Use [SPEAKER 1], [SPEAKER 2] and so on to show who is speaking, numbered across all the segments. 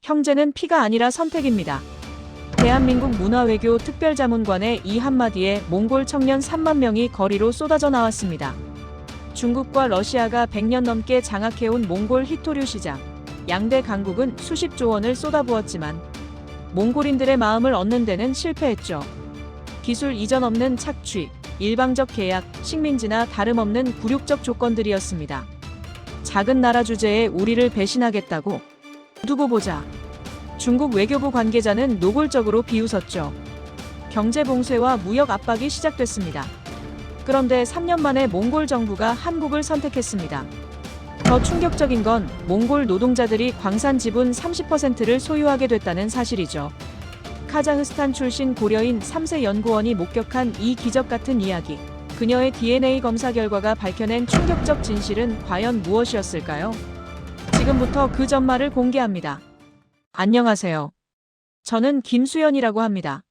[SPEAKER 1] 형제는 피가 아니라 선택입니다. 대한민국 문화외교 특별자문관의 이 한마디에 몽골 청년 3만 명이 거리로 쏟아져 나왔습니다. 중국과 러시아가 100년 넘게 장악해온 몽골 히토류 시장. 양대 강국은 수십조 원을 쏟아부었지만 몽골인들의 마음을 얻는 데는 실패했죠. 기술 이전 없는 착취, 일방적 계약, 식민지나 다름없는 굴욕적 조건들이었습니다. 작은 나라 주제에 우리를 배신하겠다고? 두고 보자. 중국 외교부 관계자는 노골적으로 비웃었죠. 경제 봉쇄와 무역 압박이 시작됐습니다. 그런데 3년 만에 몽골 정부가 한국을 선택했습니다. 더 충격적인 건 몽골 노동자들이 광산 지분 30%를 소유하게 됐다는 사실이죠. 카자흐스탄 출신 고려인 3세 연구원이 목격한 이 기적 같은 이야기. 그녀의 DNA 검사 결과가 밝혀낸 충격적 진실은 과연 무엇이었을까요? 지금부터 그 전말을 공개합니다. 안녕하세요. 저는 김수연이라고 합니다.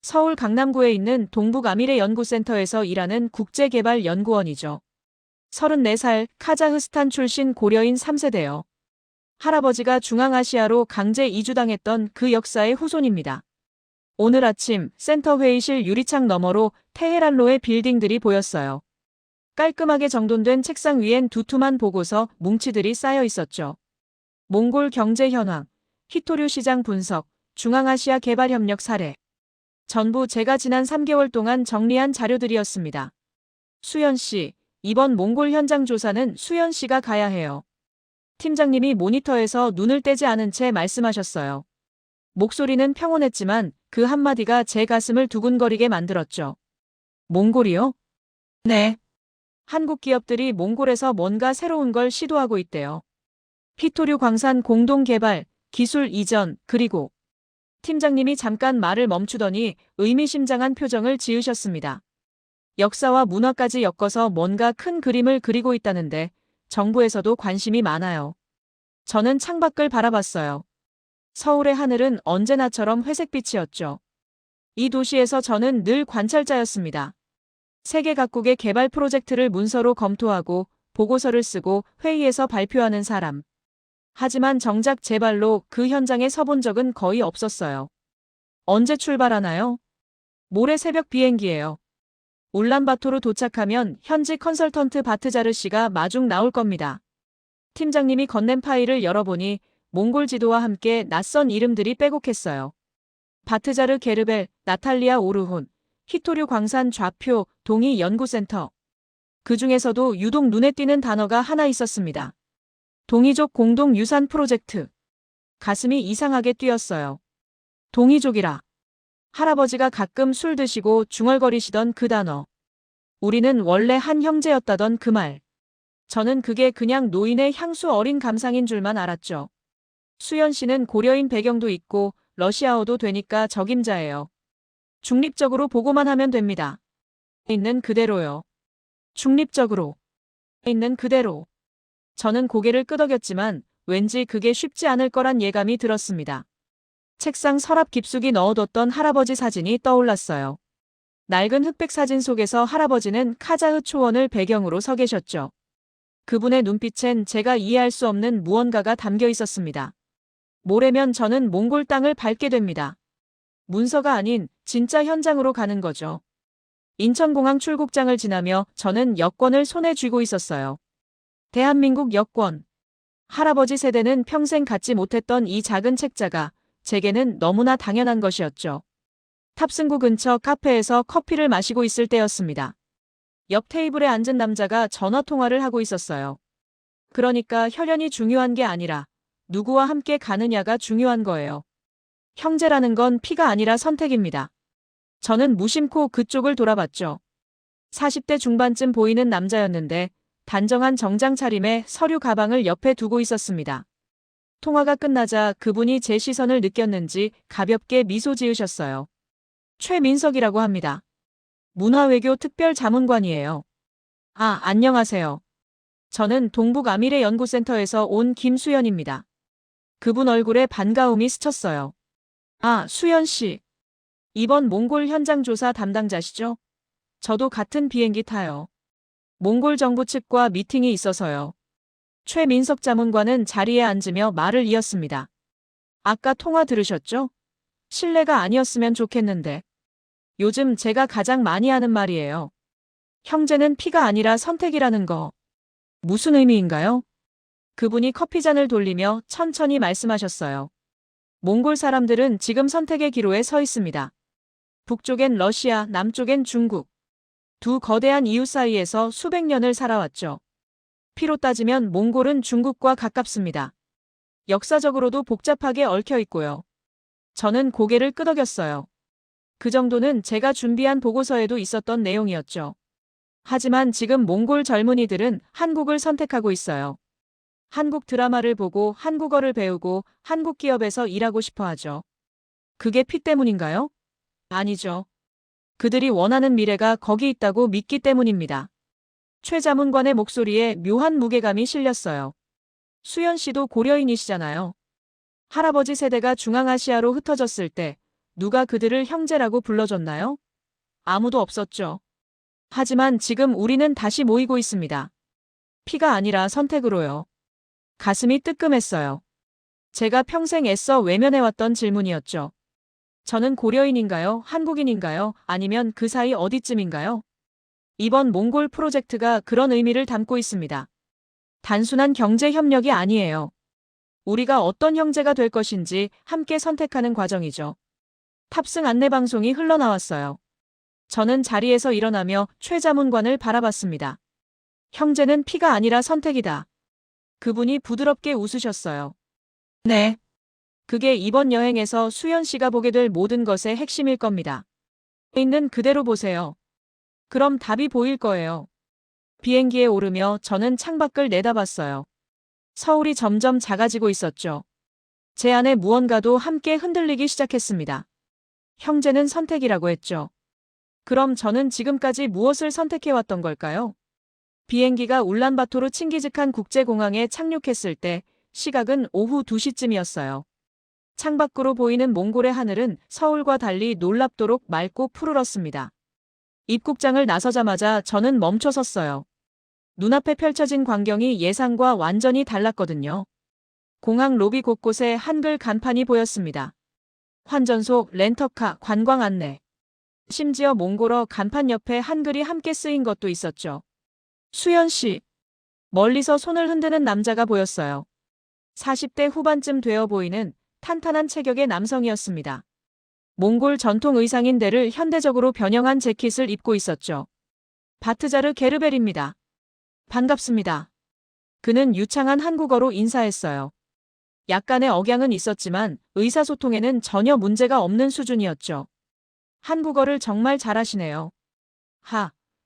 [SPEAKER 1] 서울 강남구에 있는 동북아미레연구센터에서 일하는 국제개발연구원이죠. 34살 카자흐스탄 출신 고려인 3세대요. 할아버지가 중앙아시아로 강제 이주당했던 그 역사의 후손입니다. 오늘 아침 센터 회의실 유리창 너머로 테헤란로의 빌딩들이 보였어요. 깔끔하게 정돈된 책상 위엔 두툼한 보고서, 뭉치들이 쌓여 있었죠. 몽골 경제 현황, 히토류 시장 분석, 중앙아시아 개발협력 사례. 전부 제가 지난 3개월 동안 정리한 자료들이었습니다. 수연 씨, 이번 몽골 현장 조사는 수연 씨가 가야 해요. 팀장님이 모니터에서 눈을 떼지 않은 채 말씀하셨어요. 목소리는 평온했지만 그 한마디가 제 가슴을 두근거리게 만들었죠. 몽골이요? 네. 한국 기업들이 몽골에서 뭔가 새로운 걸 시도하고 있대요. 히토류 광산 공동 개발, 기술 이전, 그리고 팀장님이 잠깐 말을 멈추더니 의미심장한 표정을 지으셨습니다. 역사와 문화까지 엮어서 뭔가 큰 그림을 그리고 있다는데 정부에서도 관심이 많아요. 저는 창밖을 바라봤어요. 서울의 하늘은 언제나처럼 회색빛이었죠. 이 도시에서 저는 늘 관찰자였습니다. 세계 각국의 개발 프로젝트를 문서로 검토하고 보고서를 쓰고 회의에서 발표하는 사람. 하지만 정작 제 발로 그 현장에 서본 적은 거의 없었어요. 언제 출발하나요? 모레 새벽 비행기예요. 울란바토르 도착하면 현지 컨설턴트 바트자르 씨가 마중 나올 겁니다. 팀장님이 건넨 파일을 열어보니 몽골 지도와 함께 낯선 이름들이 빼곡했어요. 바트자르 게르벨, 나탈리아 오르혼, 히토류 광산 좌표, 동이 연구센터. 그 중에서도 유독 눈에 띄는 단어가 하나 있었습니다. 동이족 공동 유산 프로젝트. 가슴이 이상하게 뛰었어요. 동이족이라. 할아버지가 가끔 술 드시고 중얼거리시던 그 단어. 우리는 원래 한 형제였다던 그 말. 저는 그게 그냥 노인의 향수 어린 감상인 줄만 알았죠. 수연 씨는 고려인 배경도 있고 러시아어도 되니까 적임자예요. 중립적으로 보고만 하면 됩니다. 있는 그대로요. 중립적으로. 있는 그대로. 저는 고개를 끄덕였지만 왠지 그게 쉽지 않을 거란 예감이 들었습니다. 책상 서랍 깊숙이 넣어뒀던 할아버지 사진이 떠올랐어요. 낡은 흑백 사진 속에서 할아버지는 카자흐 초원을 배경으로 서 계셨죠. 그분의 눈빛엔 제가 이해할 수 없는 무언가가 담겨 있었습니다. 모레면 저는 몽골 땅을 밟게 됩니다. 문서가 아닌 진짜 현장으로 가는 거죠. 인천공항 출국장을 지나며 저는 여권을 손에 쥐고 있었어요. 대한민국 여권. 할아버지 세대는 평생 갖지 못했던 이 작은 책자가 제게는 너무나 당연한 것이었죠. 탑승구 근처 카페에서 커피를 마시고 있을 때였습니다. 옆 테이블에 앉은 남자가 전화통화를 하고 있었어요. 그러니까 혈연이 중요한 게 아니라 누구와 함께 가느냐가 중요한 거예요. 형제라는 건 피가 아니라 선택입니다. 저는 무심코 그쪽을 돌아봤죠. 40대 중반쯤 보이는 남자였는데 단정한 정장 차림에 서류 가방을 옆에 두고 있었습니다. 통화가 끝나자 그분이 제 시선을 느꼈는지 가볍게 미소 지으셨어요. 최민석이라고 합니다. 문화외교 특별자문관이에요. 아, 안녕하세요. 저는 동북아미레연구센터에서 온 김수연입니다. 그분 얼굴에 반가움이 스쳤어요. 아, 수연 씨. 이번 몽골 현장 조사 담당자시죠? 저도 같은 비행기 타요. 몽골 정부 측과 미팅이 있어서요. 최민석 자문관은 자리에 앉으며 말을 이었습니다. 아까 통화 들으셨죠? 실례가 아니었으면 좋겠는데. 요즘 제가 가장 많이 하는 말이에요. 형제는 피가 아니라 선택이라는 거. 무슨 의미인가요? 그분이 커피잔을 돌리며 천천히 말씀하셨어요. 몽골 사람들은 지금 선택의 기로에 서 있습니다. 북쪽엔 러시아, 남쪽엔 중국. 두 거대한 이웃 사이에서 수백 년을 살아왔죠. 피로 따지면 몽골은 중국과 가깝습니다. 역사적으로도 복잡하게 얽혀 있고요. 저는 고개를 끄덕였어요. 그 정도는 제가 준비한 보고서에도 있었던 내용이었죠. 하지만 지금 몽골 젊은이들은 한국을 선택하고 있어요. 한국 드라마를 보고 한국어를 배우고 한국 기업에서 일하고 싶어 하죠. 그게 피 때문인가요? 아니죠. 그들이 원하는 미래가 거기 있다고 믿기 때문입니다. 최 자문관의 목소리에 묘한 무게감이 실렸어요. 수연 씨도 고려인이시잖아요. 할아버지 세대가 중앙아시아로 흩어졌을 때 누가 그들을 형제라고 불러줬나요? 아무도 없었죠. 하지만 지금 우리는 다시 모이고 있습니다. 피가 아니라 선택으로요. 가슴이 뜨끔했어요. 제가 평생 애써 외면해왔던 질문이었죠. 저는 고려인인가요? 한국인인가요? 아니면 그 사이 어디쯤인가요? 이번 몽골 프로젝트가 그런 의미를 담고 있습니다. 단순한 경제 협력이 아니에요. 우리가 어떤 형제가 될 것인지 함께 선택하는 과정이죠. 탑승 안내 방송이 흘러나왔어요. 저는 자리에서 일어나며 최 자문관을 바라봤습니다. 형제는 피가 아니라 선택이다. 그분이 부드럽게 웃으셨어요. 네. 그게 이번 여행에서 수연 씨가 보게 될 모든 것의 핵심일 겁니다. 있는 그대로 보세요. 그럼 답이 보일 거예요. 비행기에 오르며 저는 창밖을 내다봤어요. 서울이 점점 작아지고 있었죠. 제 안에 무언가도 함께 흔들리기 시작했습니다. 형제는 선택이라고 했죠. 그럼 저는 지금까지 무엇을 선택해왔던 걸까요? 비행기가 울란바토르 칭기즈칸 국제공항에 착륙했을 때 시각은 오후 2시쯤이었어요. 창밖으로 보이는 몽골의 하늘은 서울과 달리 놀랍도록 맑고 푸르렀습니다. 입국장을 나서자마자 저는 멈춰섰어요. 눈앞에 펼쳐진 광경이 예상과 완전히 달랐거든요. 공항 로비 곳곳에 한글 간판이 보였습니다. 환전소, 렌터카, 관광 안내. 심지어 몽골어 간판 옆에 한글이 함께 쓰인 것도 있었죠. 수연 씨. 멀리서 손을 흔드는 남자가 보였어요. 40대 후반쯤 되어 보이는 탄탄한 체격의 남성이었습니다. 몽골 전통 의상인 데를 현대적으로 변형한 재킷을 입고 있었죠. 바트자르 게르벨입니다. 반갑습니다. 그는 유창한 한국어로 인사했어요. 약간의 억양은 있었지만 의사소통에는 전혀 문제가 없는 수준이었죠. 한국어를 정말 잘하시네요.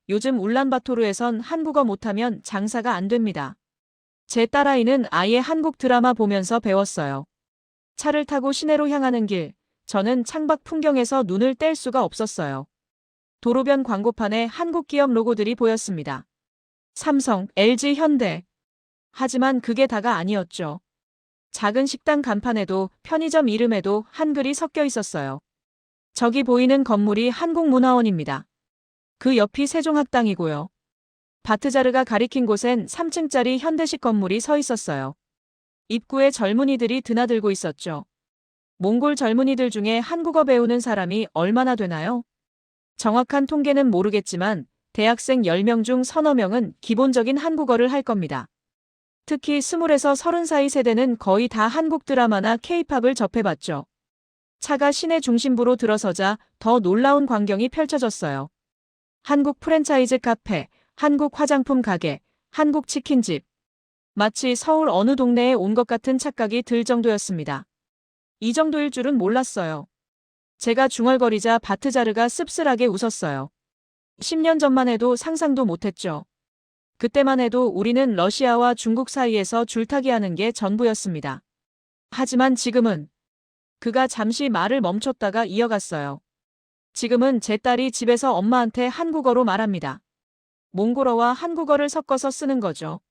[SPEAKER 1] 요즘 울란바토르에선 한국어 못하면 장사가 안 됩니다. 제 딸아이는 아예 한국 드라마 보면서 배웠어요. 차를 타고 시내로 향하는 길, 저는 창밖 풍경에서 눈을 뗄 수가 없었어요. 도로변 광고판에 한국 기업 로고들이 보였습니다. 삼성, LG, 현대. 하지만 그게 다가 아니었죠. 작은 식당 간판에도 편의점 이름에도 한글이 섞여 있었어요. 저기 보이는 건물이 한국문화원입니다. 그 옆이 세종학당이고요. 바트자르가 가리킨 곳엔 3층짜리 현대식 건물이 서 있었어요. 입구에 젊은이들이 드나들고 있었죠. 몽골 젊은이들 중에 한국어 배우는 사람이 얼마나 되나요? 정확한 통계는 모르겠지만 대학생 10명 중 서너 명은 기본적인 한국어를 할 겁니다. 특히 20에서 30 사이 세대는 거의 다 한국 드라마나 K-팝을 접해봤죠. 차가 시내 중심부로 들어서자 더 놀라운 광경이 펼쳐졌어요. 한국 프랜차이즈 카페, 한국 화장품 가게, 한국 치킨집. 마치 서울 어느 동네에 온 것 같은 착각이 들 정도였습니다. 이 정도일 줄은 몰랐어요. 제가 중얼거리자 바트자르가 씁쓸하게 웃었어요. 10년 전만 해도 상상도 못했죠. 그때만 해도 우리는 러시아와 중국 사이에서 줄타기 하는 게 전부였습니다. 하지만 지금은. 그가 잠시 말을 멈췄다가 이어갔어요. 지금은 제 딸이 집에서 엄마한테 한국어로 말합니다. 몽골어와 한국어를 섞어서 쓰는 거죠.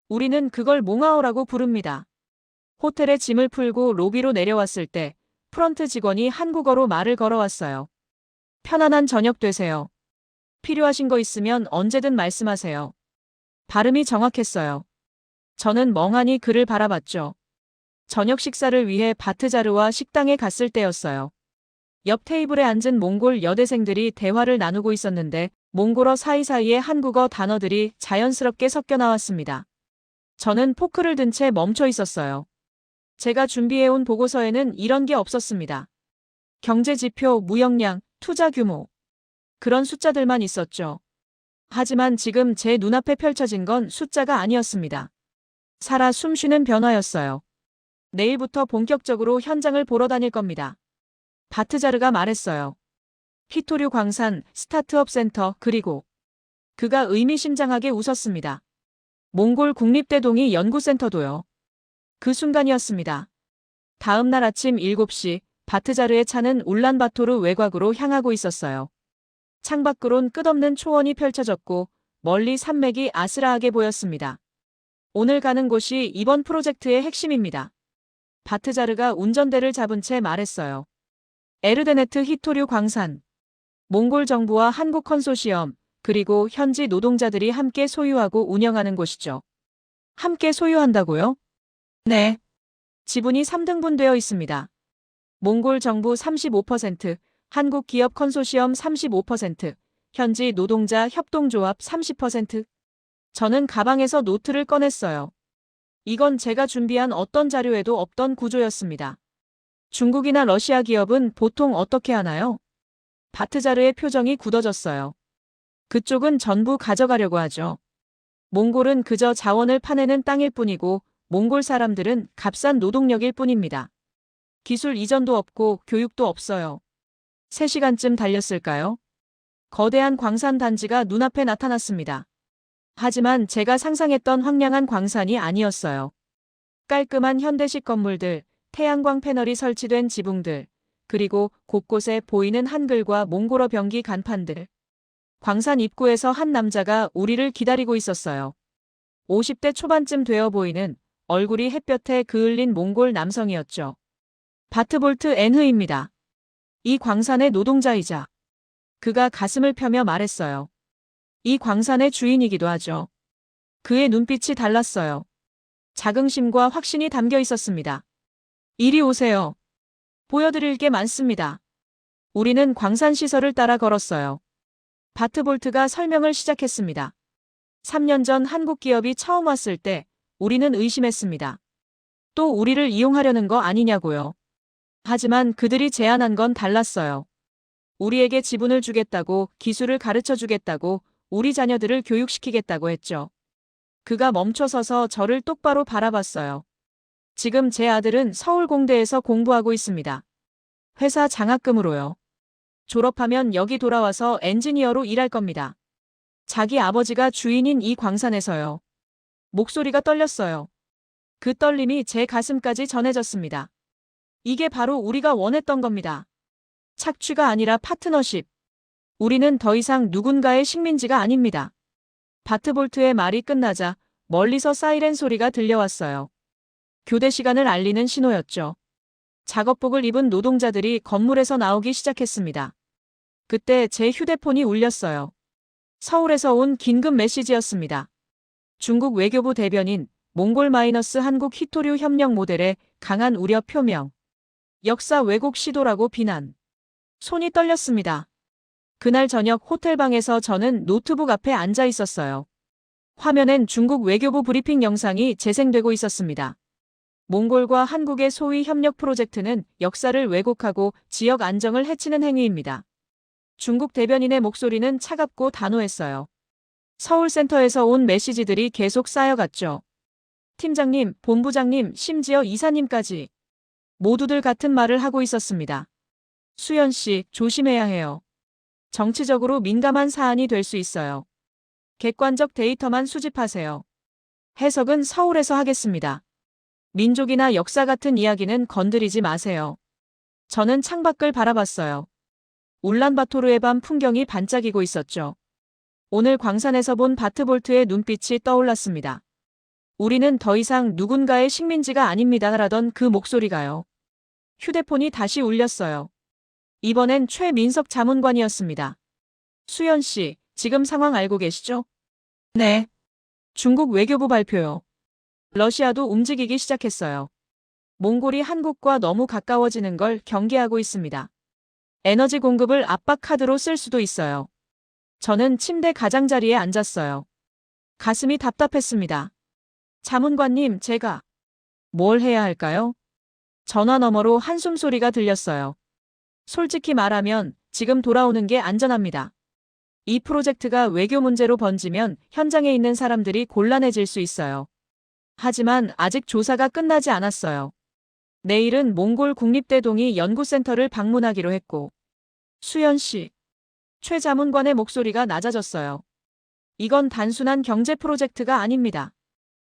[SPEAKER 1] 우리는 그걸 몽아어라고 부릅니다. 호텔에 짐을 풀고 로비로 내려왔을 때 프런트 직원이 한국어로 말을 걸어왔어요. 편안한 저녁 되세요. 필요하신 거 있으면 언제든 말씀하세요. 발음이 정확했어요. 저는 멍하니 그를 바라봤죠. 저녁 식사를 위해 바트자르와 식당에 갔을 때였어요. 옆 테이블에 앉은 몽골 여대생들이 대화를 나누고 있었는데 몽골어 사이사이에 한국어 단어들이 자연스럽게 섞여 나왔습니다. 저는 포크를 든 채 멈춰 있었어요. 제가 준비해온 보고서에는 이런 게 없었습니다. 경제 지표, 무역량, 투자 규모. 그런 숫자들만 있었죠. 하지만 지금 제 눈앞에 펼쳐진 건 숫자가 아니었습니다. 살아 숨쉬는 변화였어요. 내일부터 본격적으로 현장을 보러 다닐 겁니다. 바트자르가 말했어요. 히토류 광산, 스타트업 센터, 그리고 그가 의미심장하게 웃었습니다. 몽골 국립대동이 연구센터도요. 그 순간이었습니다. 다음 날 아침 7시 바트자르의 차는 울란바토르 외곽으로 향하고 있었어요. 창밖으론 끝없는 초원이 펼쳐졌고 멀리 산맥이 아스라하게 보였습니다. 오늘 가는 곳이 이번 프로젝트의 핵심입니다. 바트자르가 운전대를 잡은 채 말했어요. 에르데네트 히토류 광산. 몽골 정부와 한국 컨소시엄, 그리고 현지 노동자들이 함께 소유하고 운영하는 곳이죠. 함께 소유한다고요? 네. 지분이 3등분되어 있습니다. 몽골 정부 35%, 한국 기업 컨소시엄 35%, 현지 노동자 협동조합 30%. 저는 가방에서 노트를 꺼냈어요. 이건 제가 준비한 어떤 자료에도 없던 구조였습니다. 중국이나 러시아 기업은 보통 어떻게 하나요? 바트자르의 표정이 굳어졌어요. 그쪽은 전부 가져가려고 하죠. 몽골은 그저 자원을 파내는 땅일 뿐이고 몽골 사람들은 값싼 노동력일 뿐입니다. 기술 이전도 없고 교육도 없어요. 3시간쯤 달렸을까요? 거대한 광산 단지가 눈앞에 나타났습니다. 하지만 제가 상상했던 황량한 광산이 아니었어요. 깔끔한 현대식 건물들, 태양광 패널이 설치된 지붕들, 그리고 곳곳에 보이는 한글과 몽골어 병기 간판들. 광산 입구에서 한 남자가 우리를 기다리고 있었어요. 50대 초반쯤 되어 보이는 얼굴이 햇볕에 그을린 몽골 남성이었죠. 바트볼트 엔흐입니다. 이 광산의 노동자이자. 그가 가슴을 펴며 말했어요. 이 광산의 주인이기도 하죠. 그의 눈빛이 달랐어요. 자긍심과 확신이 담겨 있었습니다. 이리 오세요. 보여드릴 게 많습니다. 우리는 광산 시설을 따라 걸었어요. 바트볼트가 설명을 시작했습니다. 3년 전 한국 기업이 처음 왔을 때 우리는 의심했습니다. 또 우리를 이용하려는 거 아니냐고요. 하지만 그들이 제안한 건 달랐어요. 우리에게 지분을 주겠다고, 기술을 가르쳐 주겠다고, 우리 자녀들을 교육시키겠다고 했죠. 그가 멈춰서서 저를 똑바로 바라봤어요. 지금 제 아들은 서울공대에서 공부하고 있습니다. 회사 장학금으로요. 졸업하면 여기 돌아와서 엔지니어로 일할 겁니다. 자기 아버지가 주인인 이 광산에서요. 목소리가 떨렸어요. 그 떨림이 제 가슴까지 전해졌습니다. 이게 바로 우리가 원했던 겁니다. 착취가 아니라 파트너십. 우리는 더 이상 누군가의 식민지가 아닙니다. 바트볼트의 말이 끝나자 멀리서 사이렌 소리가 들려왔어요. 교대 시간을 알리는 신호였죠. 작업복을 입은 노동자들이 건물에서 나오기 시작했습니다. 그때 제 휴대폰이 울렸어요. 서울에서 온 긴급 메시지였습니다. 중국 외교부 대변인, 몽골 마이너스 한국 히토류 협력 모델에 강한 우려 표명. 역사 왜곡 시도라고 비난. 손이 떨렸습니다. 그날 저녁 호텔방에서 저는 노트북 앞에 앉아 있었어요. 화면엔 중국 외교부 브리핑 영상이 재생되고 있었습니다. 몽골과 한국의 소위 협력 프로젝트는 역사를 왜곡하고 지역 안정을 해치는 행위입니다. 중국 대변인의 목소리는 차갑고 단호했어요. 서울센터에서 온 메시지들이 계속 쌓여갔죠. 팀장님, 본부장님, 심지어 이사님까지. 모두들 같은 말을 하고 있었습니다. 수연 씨, 조심해야 해요. 정치적으로 민감한 사안이 될 수 있어요. 객관적 데이터만 수집하세요. 해석은 서울에서 하겠습니다. 민족이나 역사 같은 이야기는 건드리지 마세요. 저는 창밖을 바라봤어요. 울란바토르의 밤 풍경이 반짝이고 있었죠. 오늘 광산에서 본 바트볼트의 눈빛이 떠올랐습니다. 우리는 더 이상 누군가의 식민지가 아닙니다라던 그 목소리가요. 휴대폰이 다시 울렸어요. 이번엔 최민석 자문관이었습니다. 수연 씨, 지금 상황 알고 계시죠? 네. 중국 외교부 발표요. 러시아도 움직이기 시작했어요. 몽골이 한국과 너무 가까워지는 걸 경계하고 있습니다. 에너지 공급을 압박 카드로 쓸 수도 있어요. 저는 침대 가장자리에 앉았어요. 가슴이 답답했습니다. 자문관님, 제가 뭘 해야 할까요? 전화 너머로 한숨 소리가 들렸어요. 솔직히 말하면 지금 돌아오는 게 안전합니다. 이 프로젝트가 외교 문제로 번지면 현장에 있는 사람들이 곤란해질 수 있어요. 하지만 아직 조사가 끝나지 않았어요. 내일은 몽골 국립대동이 연구센터를 방문하기로 했고, 수연 씨, 최 자문관의 목소리가 낮아졌어요. 이건 단순한 경제 프로젝트가 아닙니다.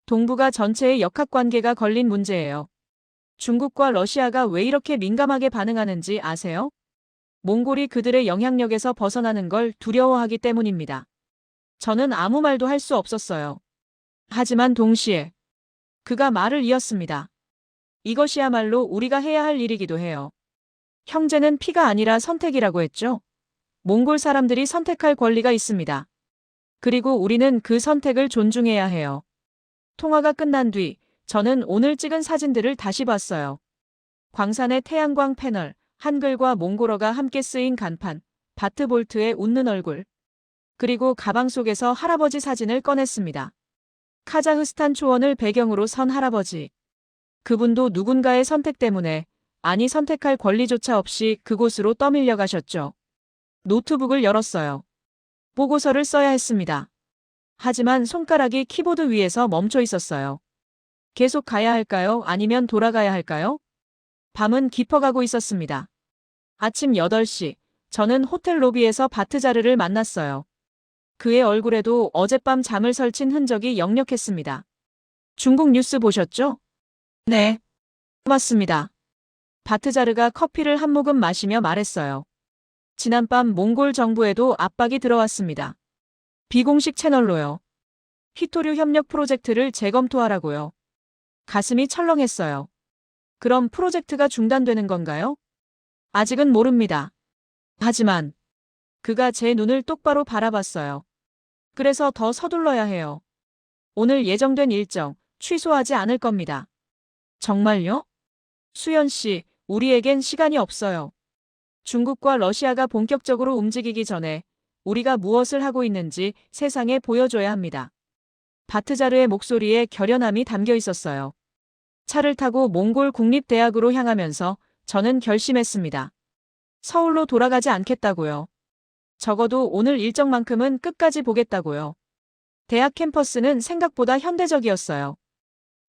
[SPEAKER 1] 동북아 전체의 역학관계가 걸린 문제예요. 중국과 러시아가 왜 이렇게 민감하게 반응하는지 아세요? 몽골이 그들의 영향력에서 벗어나는 걸 두려워하기 때문입니다. 저는 아무 말도 할 수 없었어요. 하지만 동시에 그가 말을 이었습니다. 이것이야말로 우리가 해야 할 일이기도 해요. 형제는 피가 아니라 선택이라고 했죠. 몽골 사람들이 선택할 권리가 있습니다. 그리고 우리는 그 선택을 존중해야 해요. 통화가 끝난 뒤 저는 오늘 찍은 사진들을 다시 봤어요. 광산의 태양광 패널, 한글과 몽골어가 함께 쓰인 간판, 바트볼트의 웃는 얼굴. 그리고 가방 속에서 할아버지 사진을 꺼냈습니다. 카자흐스탄 초원을 배경으로 선 할아버지. 그분도 누군가의 선택 때문에, 아니 선택할 권리조차 없이 그곳으로 떠밀려 가셨죠. 노트북을 열었어요. 보고서를 써야 했습니다. 하지만 손가락이 키보드 위에서 멈춰 있었어요. 계속 가야 할까요? 아니면 돌아가야 할까요? 밤은 깊어가고 있었습니다. 아침 8시, 저는 호텔 로비에서 바트자르를 만났어요. 그의 얼굴에도 어젯밤 잠을 설친 흔적이 역력했습니다. 중국 뉴스 보셨죠? 네. 맞습니다. 바트자르가 커피를 한 모금 마시며 말했어요. 지난밤 몽골 정부에도 압박이 들어왔습니다. 비공식 채널로요. 히토류 협력 프로젝트를 재검토하라고요. 가슴이 철렁했어요. 그럼 프로젝트가 중단되는 건가요? 아직은 모릅니다. 하지만 그가 제 눈을 똑바로 바라봤어요. 그래서 더 서둘러야 해요. 오늘 예정된 일정 취소하지 않을 겁니다. 정말요? 수연 씨, 우리에겐 시간이 없어요. 중국과 러시아가 본격적으로 움직이기 전에 우리가 무엇을 하고 있는지 세상에 보여줘야 합니다. 바트자르의 목소리에 결연함이 담겨 있었어요. 차를 타고 몽골 국립대학으로 향하면서 저는 결심했습니다. 서울로 돌아가지 않겠다고요. 적어도 오늘 일정만큼은 끝까지 보겠다고요. 대학 캠퍼스는 생각보다 현대적이었어요.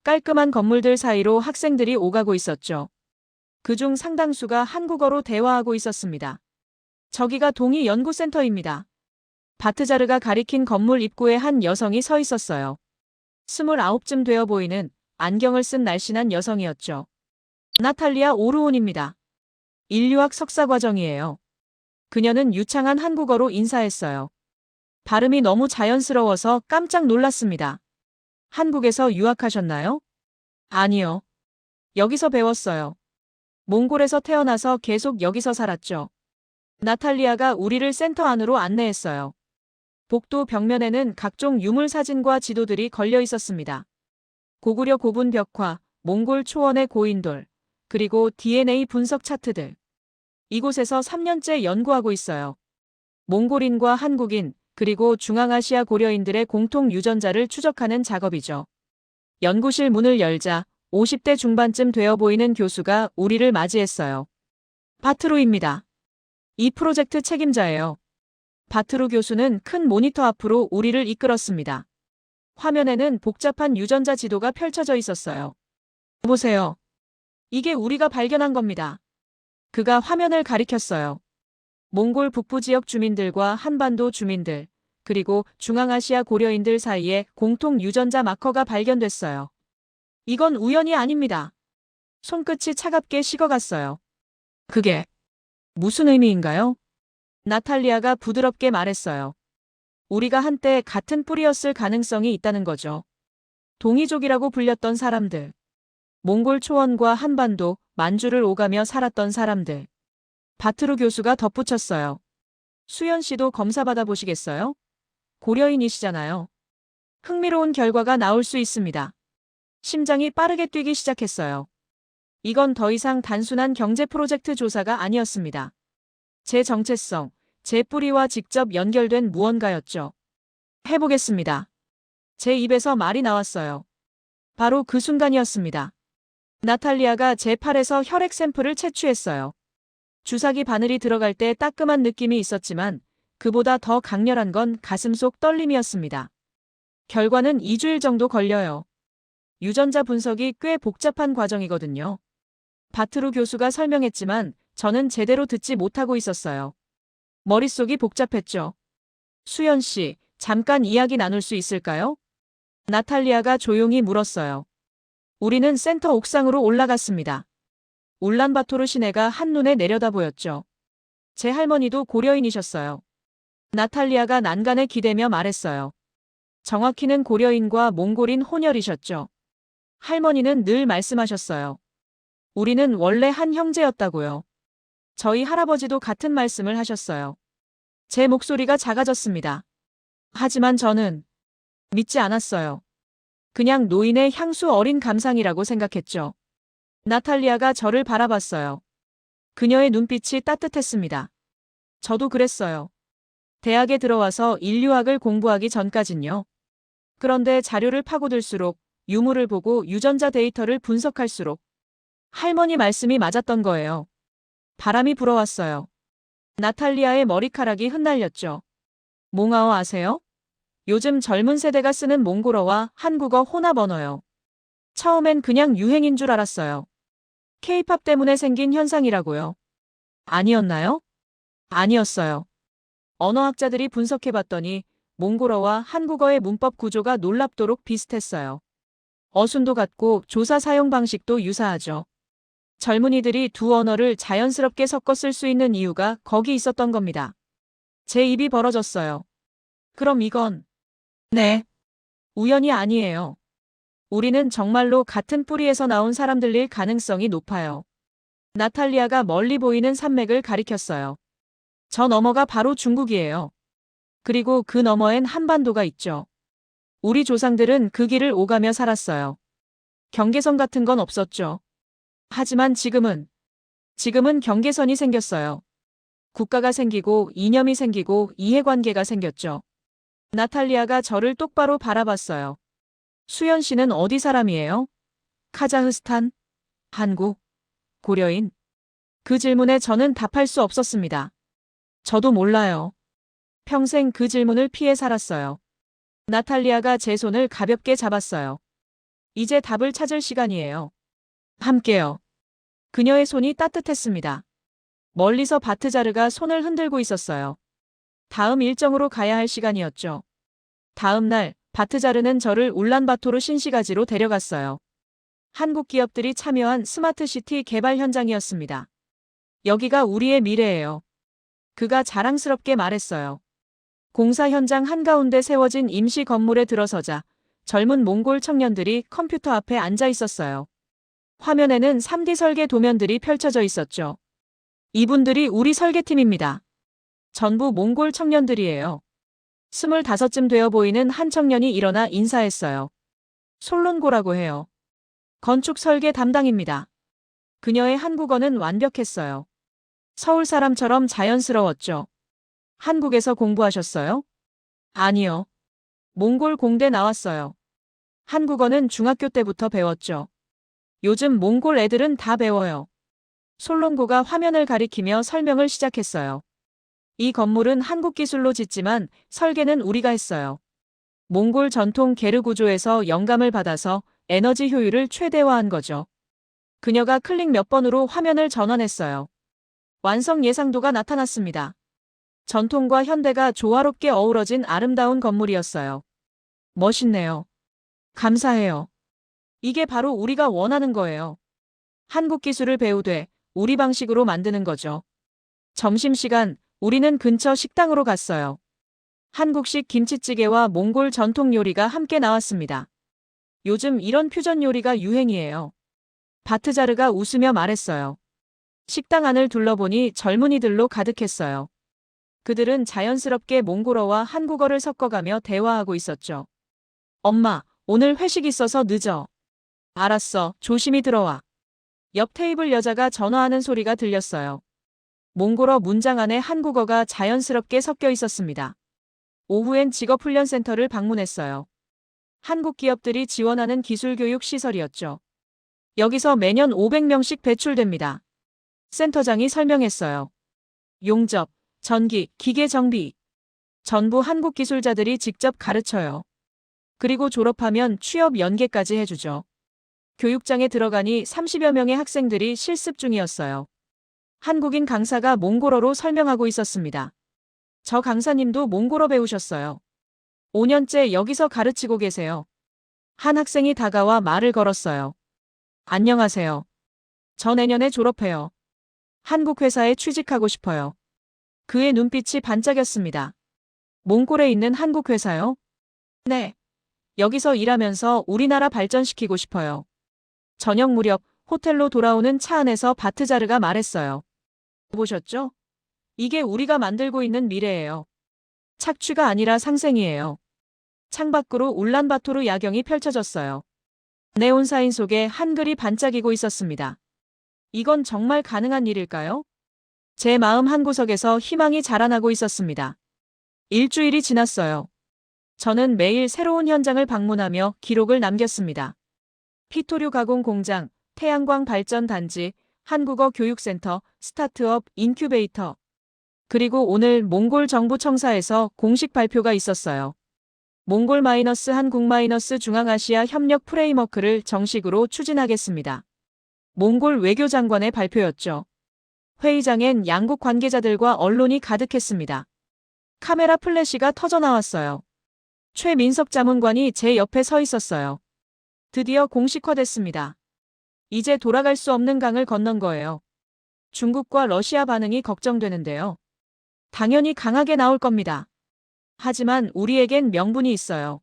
[SPEAKER 1] 깔끔한 건물들 사이로 학생들이 오가고 있었죠. 그중 상당수가 한국어로 대화하고 있었습니다. 저기가 동이 연구센터입니다. 바트자르가 가리킨 건물 입구에 한 여성이 서 있었어요. 29쯤 되어 보이는 안경을 쓴 날씬한 여성이었죠. 나탈리아 오르온입니다. 인류학 석사과정이에요. 그녀는 유창한 한국어로 인사했어요. 발음이 너무 자연스러워서 깜짝 놀랐습니다. 한국에서 유학하셨나요? 아니요. 여기서 배웠어요. 몽골에서 태어나서 계속 여기서 살았죠. 나탈리아가 우리를 센터 안으로 안내했어요. 복도 벽면에는 각종 유물 사진과 지도들이 걸려 있었습니다. 고구려 고분 벽화, 몽골 초원의 고인돌, 그리고 DNA 분석 차트들. 이곳에서 3년째 연구하고 있어요. 몽골인과 한국인, 그리고 중앙아시아 고려인들의 공통 유전자를 추적하는 작업이죠. 연구실 문을 열자 50대 중반쯤 되어 보이는 교수가 우리를 맞이했어요. 바트루입니다. 이 프로젝트 책임자예요. 바트루 교수는 큰 모니터 앞으로 우리를 이끌었습니다. 화면에는 복잡한 유전자 지도가 펼쳐져 있었어요. 보세요. 이게 우리가 발견한 겁니다. 그가 화면을 가리켰어요. 몽골 북부 지역 주민들과 한반도 주민들, 그리고 중앙아시아 고려인들 사이에 공통 유전자 마커가 발견됐어요. 이건 우연이 아닙니다. 손끝이 차갑게 식어갔어요. 그게 무슨 의미인가요? 나탈리아가 부드럽게 말했어요. 우리가 한때 같은 뿌리였을 가능성이 있다는 거죠. 동이족이라고 불렸던 사람들. 몽골 초원과 한반도, 만주를 오가며 살았던 사람들. 바트루 교수가 덧붙였어요. 수연 씨도 검사 받아보시겠어요? 고려인이시잖아요. 흥미로운 결과가 나올 수 있습니다. 심장이 빠르게 뛰기 시작했어요. 이건 더 이상 단순한 경제 프로젝트 조사가 아니었습니다. 제 정체성, 제 뿌리와 직접 연결된 무언가였죠. 해보겠습니다. 제 입에서 말이 나왔어요. 바로 그 순간이었습니다. 나탈리아가 제 팔에서 혈액 샘플을 채취했어요. 주사기 바늘이 들어갈 때 따끔한 느낌이 있었지만 그보다 더 강렬한 건 가슴속 떨림이었습니다. 결과는 2주일 정도 걸려요. 유전자 분석이 꽤 복잡한 과정이거든요. 바트루 교수가 설명했지만 저는 제대로 듣지 못하고 있었어요. 머릿속이 복잡했죠. 수연 씨, 잠깐 이야기 나눌 수 있을까요? 나탈리아가 조용히 물었어요. 우리는 센터 옥상으로 올라갔습니다. 울란바토르 시내가 한눈에 내려다 보였죠. 제 할머니도 고려인이셨어요. 나탈리아가 난간에 기대며 말했어요. 정확히는 고려인과 몽골인 혼혈이셨죠. 할머니는 늘 말씀하셨어요. 우리는 원래 한 형제였다고요. 저희 할아버지도 같은 말씀을 하셨어요. 제 목소리가 작아졌습니다. 하지만 저는 믿지 않았어요. 그냥 노인의 향수 어린 감상이라고 생각했죠. 나탈리아가 저를 바라봤어요. 그녀의 눈빛이 따뜻했습니다. 저도 그랬어요. 대학에 들어와서 인류학을 공부하기 전까진요. 그런데 자료를 파고들수록, 유물을 보고 유전자 데이터를 분석할수록 할머니 말씀이 맞았던 거예요. 바람이 불어왔어요. 나탈리아의 머리카락이 흩날렸죠. 몽아어 아세요? 요즘 젊은 세대가 쓰는 몽골어와 한국어 혼합 언어요. 처음엔 그냥 유행인 줄 알았어요. 케이팝 때문에 생긴 현상이라고요. 아니었나요? 아니었어요. 언어학자들이 분석해봤더니 몽골어와 한국어의 문법 구조가 놀랍도록 비슷했어요. 어순도 같고 조사 사용 방식도 유사하죠. 젊은이들이 두 언어를 자연스럽게 섞어 쓸 수 있는 이유가 거기 있었던 겁니다. 제 입이 벌어졌어요. 그럼 이건 네. 우연이 아니에요. 우리는 정말로 같은 뿌리에서 나온 사람들일 가능성이 높아요. 나탈리아가 멀리 보이는 산맥을 가리켰어요. 저 너머가 바로 중국이에요. 그리고 그 너머엔 한반도가 있죠. 우리 조상들은 그 길을 오가며 살았어요. 경계선 같은 건 없었죠. 하지만 지금은 경계선이 생겼어요. 국가가 생기고 이념이 생기고 이해관계가 생겼죠. 나탈리아가 저를 똑바로 바라봤어요. 수연 씨는 어디 사람이에요? 카자흐스탄? 한국? 고려인? 그 질문에 저는 답할 수 없었습니다. 저도 몰라요. 평생 그 질문을 피해 살았어요. 나탈리아가 제 손을 가볍게 잡았어요. 이제 답을 찾을 시간이에요. 함께요. 그녀의 손이 따뜻했습니다. 멀리서 바트자르가 손을 흔들고 있었어요. 다음 일정으로 가야 할 시간이었죠. 다음 날 바트자르는 저를 울란바토르 신시가지로 데려갔어요. 한국 기업들이 참여한 스마트시티 개발 현장이었습니다. 여기가 우리의 미래예요. 그가 자랑스럽게 말했어요. 공사 현장 한가운데 세워진 임시 건물에 들어서자 젊은 몽골 청년들이 컴퓨터 앞에 앉아 있었어요. 화면에는 3D 설계 도면들이 펼쳐져 있었죠. 이분들이 우리 설계팀입니다. 전부 몽골 청년들이에요. 25쯤 되어 보이는 한 청년이 일어나 인사했어요. 솔론고라고 해요. 건축 설계 담당입니다. 그녀의 한국어는 완벽했어요. 서울 사람처럼 자연스러웠죠. 한국에서 공부하셨어요? 아니요. 몽골 공대 나왔어요. 한국어는 중학교 때부터 배웠죠. 요즘 몽골 애들은 다 배워요. 솔론고가 화면을 가리키며 설명을 시작했어요. 이 건물은 한국 기술로 짓지만 설계는 우리가 했어요. 몽골 전통 게르 구조에서 영감을 받아서 에너지 효율을 최대화한 거죠. 그녀가 클릭 몇 번으로 화면을 전환했어요. 완성 예상도가 나타났습니다. 전통과 현대가 조화롭게 어우러진 아름다운 건물이었어요. 멋있네요. 감사해요. 이게 바로 우리가 원하는 거예요. 한국 기술을 배우되 우리 방식으로 만드는 거죠. 점심시간, 우리는 근처 식당으로 갔어요. 한국식 김치찌개와 몽골 전통 요리가 함께 나왔습니다. 요즘 이런 퓨전 요리가 유행이에요. 바트자르가 웃으며 말했어요. 식당 안을 둘러보니 젊은이들로 가득했어요. 그들은 자연스럽게 몽골어와 한국어를 섞어가며 대화하고 있었죠. 엄마, 오늘 회식 있어서 늦어. 알았어, 조심히 들어와. 옆 테이블 여자가 전화하는 소리가 들렸어요. 몽골어 문장 안에 한국어가 자연스럽게 섞여 있었습니다. 오후엔 직업훈련센터를 방문했어요. 한국 기업들이 지원하는 기술교육 시설이었죠. 여기서 매년 500명씩 배출됩니다. 센터장이 설명했어요. 용접, 전기, 기계 정비. 전부 한국 기술자들이 직접 가르쳐요. 그리고 졸업하면 취업 연계까지 해주죠. 교육장에 들어가니 30여 명의 학생들이 실습 중이었어요. 한국인 강사가 몽골어로 설명하고 있었습니다. 저 강사님도 몽골어 배우셨어요. 5년째 여기서 가르치고 계세요. 한 학생이 다가와 말을 걸었어요. 안녕하세요. 저 내년에 졸업해요. 한국 회사에 취직하고 싶어요. 그의 눈빛이 반짝였습니다. 몽골에 있는 한국 회사요? 네. 여기서 일하면서 우리나라 발전시키고 싶어요. 저녁 무렵 호텔로 돌아오는 차 안에서 바트자르가 말했어요. 보셨죠? 이게 우리가 만들고 있는 미래예요. 착취가 아니라 상생이에요. 창밖으로 울란바토르 야경이 펼쳐졌어요. 네온 사인 속에 한글이 반짝이고 있었습니다. 이건 정말 가능한 일일까요? 제 마음 한구석에서 희망이 자라나고 있었습니다. 일주일이 지났어요. 저는 매일 새로운 현장을 방문하며 기록을 남겼습니다. 피토류 가공 공장, 태양광 발전 단지, 한국어 교육센터, 스타트업 인큐베이터. 그리고 오늘 몽골 정부 청사에서 공식 발표가 있었어요. 몽골-한국-중앙아시아 협력 프레임워크를 정식으로 추진하겠습니다. 몽골 외교장관의 발표였죠. 회의장엔 양국 관계자들과 언론이 가득했습니다. 카메라 플래시가 터져나왔어요. 최민석 자문관이 제 옆에 서 있었어요. 드디어 공식화됐습니다. 이제 돌아갈 수 없는 강을 건넌 거예요. 중국과 러시아 반응이 걱정되는데요. 당연히 강하게 나올 겁니다. 하지만 우리에겐 명분이 있어요.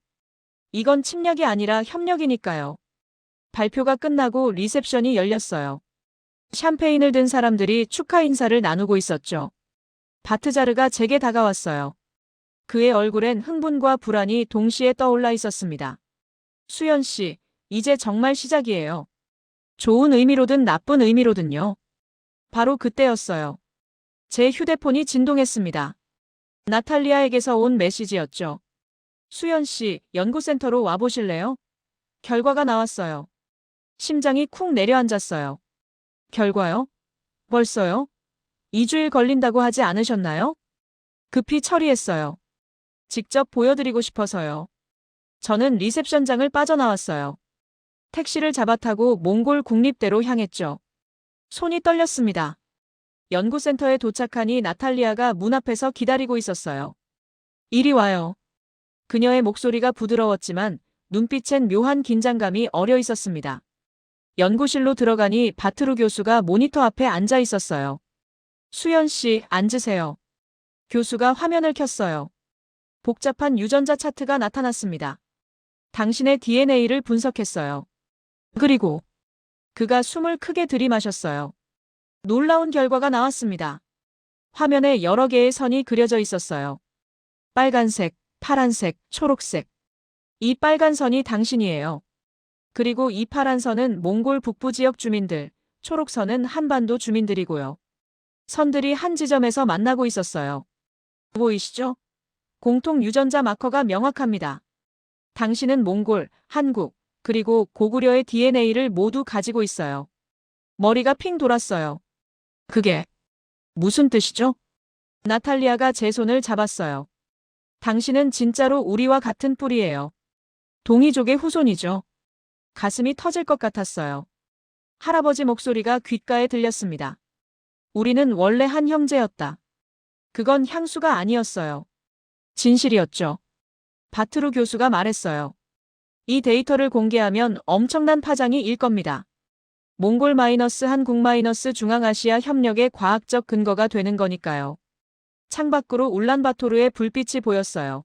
[SPEAKER 1] 이건 침략이 아니라 협력이니까요. 발표가 끝나고 리셉션이 열렸어요. 샴페인을 든 사람들이 축하 인사를 나누고 있었죠. 바트자르가 제게 다가왔어요. 그의 얼굴엔 흥분과 불안이 동시에 떠올라 있었습니다. 수연 씨, 이제 정말 시작이에요. 좋은 의미로든 나쁜 의미로든요. 바로 그때였어요. 제 휴대폰이 진동했습니다. 나탈리아에게서 온 메시지였죠. 수연 씨, 연구센터로 와보실래요? 결과가 나왔어요. 심장이 쿵 내려앉았어요. 결과요? 벌써요? 2주일 걸린다고 하지 않으셨나요? 급히 처리했어요. 직접 보여드리고 싶어서요. 저는 리셉션장을 빠져나왔어요. 택시를 잡아타고 몽골 국립대로 향했죠. 손이 떨렸습니다. 연구센터에 도착하니 나탈리아가 문 앞에서 기다리고 있었어요. 이리 와요. 그녀의 목소리가 부드러웠지만 눈빛엔 묘한 긴장감이 어려 있었습니다. 연구실로 들어가니 바트루 교수가 모니터 앞에 앉아 있었어요. 수연 씨, 앉으세요. 교수가 화면을 켰어요. 복잡한 유전자 차트가 나타났습니다. 당신의 DNA를 분석했어요. 그리고 그가 숨을 크게 들이마셨어요. 놀라운 결과가 나왔습니다. 화면에 여러 개의 선이 그려져 있었어요. 빨간색, 파란색, 초록색. 이 빨간 선이 당신이에요. 그리고 이 파란 선은 몽골 북부 지역 주민들, 초록 선은 한반도 주민들이고요. 선들이 한 지점에서 만나고 있었어요. 보이시죠? 공통 유전자 마커가 명확합니다. 당신은 몽골, 한국, 그리고 고구려의 DNA를 모두 가지고 있어요. 머리가 핑 돌았어요. 그게 무슨 뜻이죠? 나탈리아가 제 손을 잡았어요. 당신은 진짜로 우리와 같은 뿌리예요. 동이족의 후손이죠. 가슴이 터질 것 같았어요. 할아버지 목소리가 귓가에 들렸습니다. 우리는 원래 한 형제였다. 그건 향수가 아니었어요. 진실이었죠. 바트루 교수가 말했어요. 이 데이터를 공개하면 엄청난 파장이 일 겁니다. 몽골-한국-중앙아시아 협력의 과학적 근거가 되는 거니까요. 창밖으로 울란바토르의 불빛이 보였어요.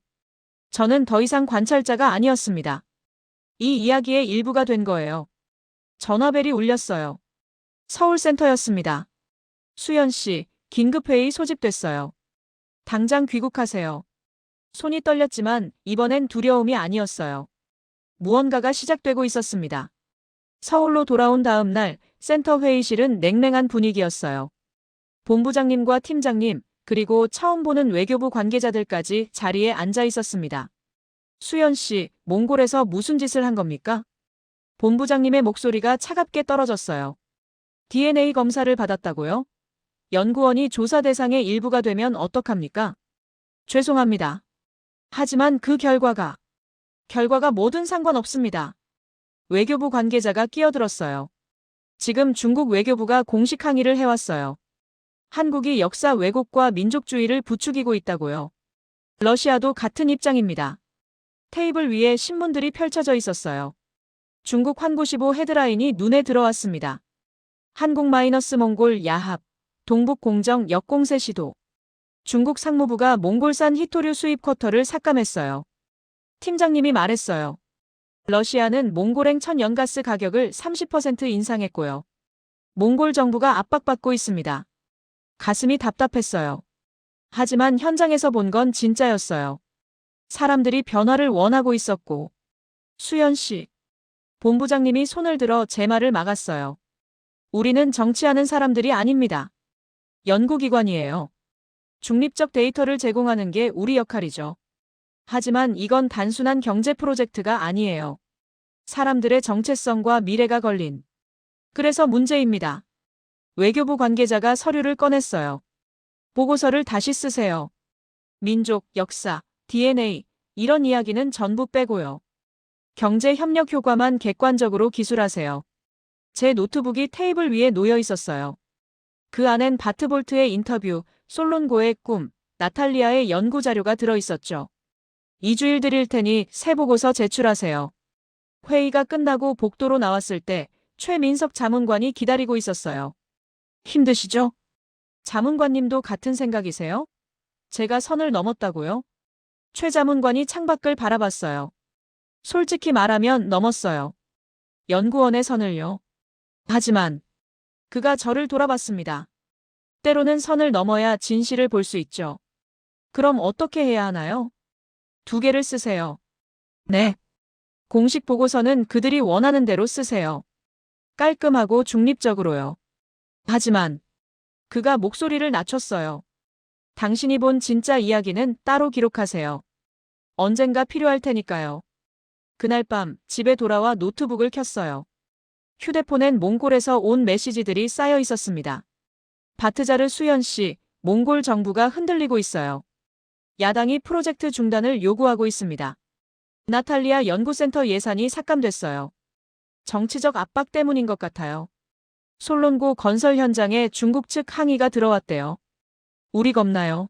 [SPEAKER 1] 저는 더 이상 관찰자가 아니었습니다. 이 이야기의 일부가 된 거예요. 전화벨이 울렸어요. 서울센터였습니다. 수연 씨, 긴급회의 소집됐어요. 당장 귀국하세요. 손이 떨렸지만 이번엔 두려움이 아니었어요. 무언가가 시작되고 있었습니다. 서울로 돌아온 다음 날 센터 회의실은 냉랭한 분위기였어요. 본부장님과 팀장님, 그리고 처음 보는 외교부 관계자들까지 자리에 앉아 있었습니다. 수연 씨, 몽골에서 무슨 짓을 한 겁니까? 본부장님의 목소리가 차갑게 떨어졌어요. DNA 검사를 받았다고요? 연구원이 조사 대상의 일부가 되면 어떡합니까? 죄송합니다. 하지만 그 결과가 뭐든 상관없습니다. 외교부 관계자가 끼어들었어요. 지금 중국 외교부가 공식 항의를 해왔어요. 한국이 역사 왜곡과 민족주의를 부추기고 있다고요. 러시아도 같은 입장입니다. 테이블 위에 신문들이 펼쳐져 있었어요. 중국 환구시보 헤드라인이 눈에 들어왔습니다. 한국 마이너스 몽골 야합, 동북 공정 역공세 시도. 중국 상무부가 몽골산 히토류 수입 쿼터를 삭감했어요. 팀장님이 말했어요. 러시아는 몽골행 천연가스 가격을 30% 인상했고요. 몽골 정부가 압박받고 있습니다. 가슴이 답답했어요. 하지만 현장에서 본 건 진짜였어요. 사람들이 변화를 원하고 있었고. 수연 씨. 본부장님이 손을 들어 제 말을 막았어요. 우리는 정치하는 사람들이 아닙니다. 연구기관이에요. 중립적 데이터를 제공하는 게 우리 역할이죠. 하지만 이건 단순한 경제 프로젝트가 아니에요. 사람들의 정체성과 미래가 걸린. 그래서 문제입니다. 외교부 관계자가 서류를 꺼냈어요. 보고서를 다시 쓰세요. 민족, 역사, DNA, 이런 이야기는 전부 빼고요. 경제 협력 효과만 객관적으로 기술하세요. 제 노트북이 테이블 위에 놓여 있었어요. 그 안엔 바트볼트의 인터뷰, 솔론고의 꿈, 나탈리아의 연구 자료가 들어 있었죠. 2주일 드릴 테니 새 보고서 제출하세요. 회의가 끝나고 복도로 나왔을 때 최민석 자문관이 기다리고 있었어요. 힘드시죠? 자문관님도 같은 생각이세요? 제가 선을 넘었다고요? 최 자문관이 창밖을 바라봤어요. 솔직히 말하면 넘었어요. 연구원의 선을요. 하지만 그가 저를 돌아봤습니다. 때로는 선을 넘어야 진실을 볼 수 있죠. 그럼 어떻게 해야 하나요? 2개를 쓰세요. 네. 공식 보고서는 그들이 원하는 대로 쓰세요. 깔끔하고 중립적으로요. 하지만 그가 목소리를 낮췄어요. 당신이 본 진짜 이야기는 따로 기록하세요. 언젠가 필요할 테니까요. 그날 밤 집에 돌아와 노트북을 켰어요. 휴대폰엔 몽골에서 온 메시지들이 쌓여 있었습니다. 바트자르 수연 씨, 몽골 정부가 흔들리고 있어요. 야당이 프로젝트 중단을 요구하고 있습니다. 나탈리아 연구센터 예산이 삭감됐어요. 정치적 압박 때문인 것 같아요. 솔론고 건설 현장에 중국 측 항의가 들어왔대요. 우리 겁나요?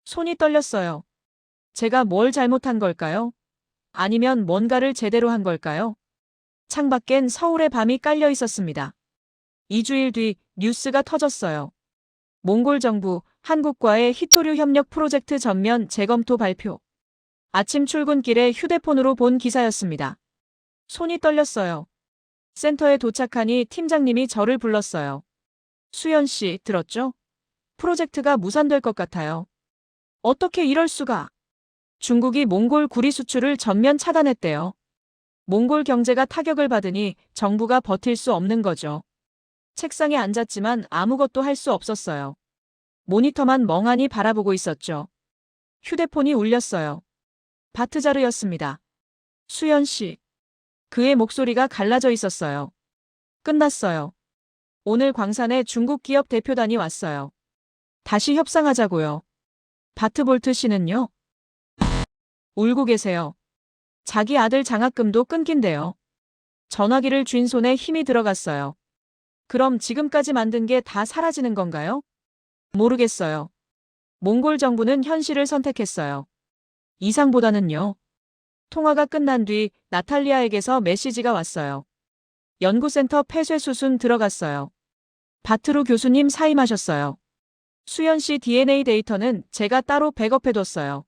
[SPEAKER 1] 손이 떨렸어요. 제가 뭘 잘못한 걸까요? 아니면 뭔가를 제대로 한 걸까요? 창밖엔 서울의 밤이 깔려 있었습니다. 2주일 뒤 뉴스가 터졌어요. 몽골 정부, 한국과의 히토류 협력 프로젝트 전면 재검토 발표. 아침 출근길에 휴대폰으로 본 기사였습니다. 손이 떨렸어요. 센터에 도착하니 팀장님이 저를 불렀어요. 수연 씨, 들었죠? 프로젝트가 무산될 것 같아요. 어떻게 이럴 수가? 중국이 몽골 구리 수출을 전면 차단했대요. 몽골 경제가 타격을 받으니 정부가 버틸 수 없는 거죠. 책상에 앉았지만 아무것도 할 수 없었어요. 모니터만 멍하니 바라보고 있었죠. 휴대폰이 울렸어요. 바트자르였습니다. 수연 씨. 그의 목소리가 갈라져 있었어요. 끝났어요. 오늘 광산에 중국 기업 대표단이 왔어요. 다시 협상하자고요. 바트볼트 씨는요? 울고 계세요. 자기 아들 장학금도 끊긴대요. 전화기를 쥔 손에 힘이 들어갔어요. 그럼 지금까지 만든 게 다 사라지는 건가요? 모르겠어요. 몽골 정부는 현실을 선택했어요. 이상보다는요. 통화가 끝난 뒤 나탈리아에게서 메시지가 왔어요. 연구센터 폐쇄 수순 들어갔어요. 바트루 교수님 사임하셨어요. 수연 씨 DNA 데이터는 제가 따로 백업해뒀어요.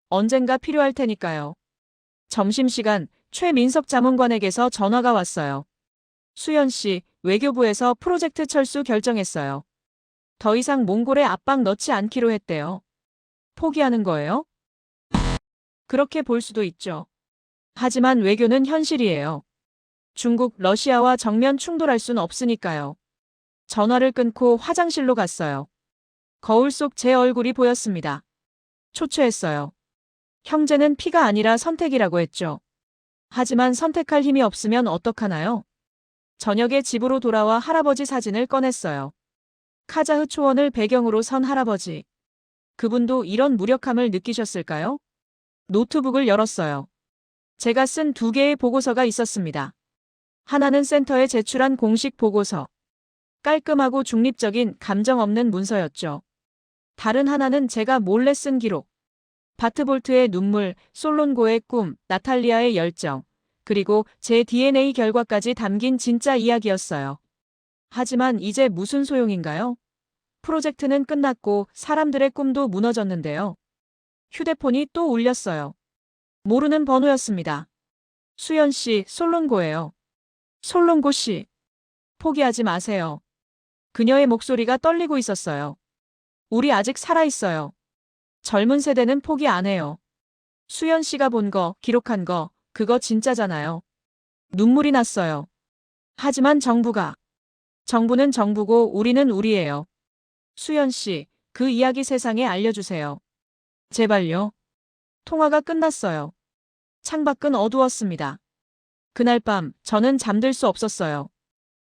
[SPEAKER 1] 언젠가 필요할 테니까요. 점심시간 최민석 자문관에게서 전화가 왔어요. 수연 씨, 외교부에서 프로젝트 철수 결정했어요. 더 이상 몽골에 압박 넣지 않기로 했대요. 포기하는 거예요? 그렇게 볼 수도 있죠. 하지만 외교는 현실이에요. 중국, 러시아와 정면 충돌할 순 없으니까요. 전화를 끊고 화장실로 갔어요. 거울 속 제 얼굴이 보였습니다. 초췌했어요. 형제는 피가 아니라 선택이라고 했죠. 하지만 선택할 힘이 없으면 어떡하나요? 저녁에 집으로 돌아와 할아버지 사진을 꺼냈어요. 카자흐 초원을 배경으로 선 할아버지. 그분도 이런 무력함을 느끼셨을까요? 노트북을 열었어요. 제가 쓴 2개의 보고서가 있었습니다. 하나는 센터에 제출한 공식 보고서. 깔끔하고 중립적인 감정 없는 문서였죠. 다른 하나는 제가 몰래 쓴 기록. 바트볼트의 눈물, 솔론고의 꿈, 나탈리아의 열정, 그리고 제 DNA 결과까지 담긴 진짜 이야기였어요. 하지만 이제 무슨 소용인가요? 프로젝트는 끝났고 사람들의 꿈도 무너졌는데요. 휴대폰이 또 울렸어요. 모르는 번호였습니다. 수연 씨, 솔론고예요. 솔론고 씨. 포기하지 마세요. 그녀의 목소리가 떨리고 있었어요. 우리 아직 살아있어요. 젊은 세대는 포기 안 해요. 수연 씨가 본 거, 기록한 거, 그거 진짜잖아요. 눈물이 났어요. 하지만 정부는 정부고 우리는 우리예요. 수연 씨, 그 이야기 세상에 알려주세요. 제발요. 통화가 끝났어요. 창밖은 어두웠습니다. 그날 밤 저는 잠들 수 없었어요.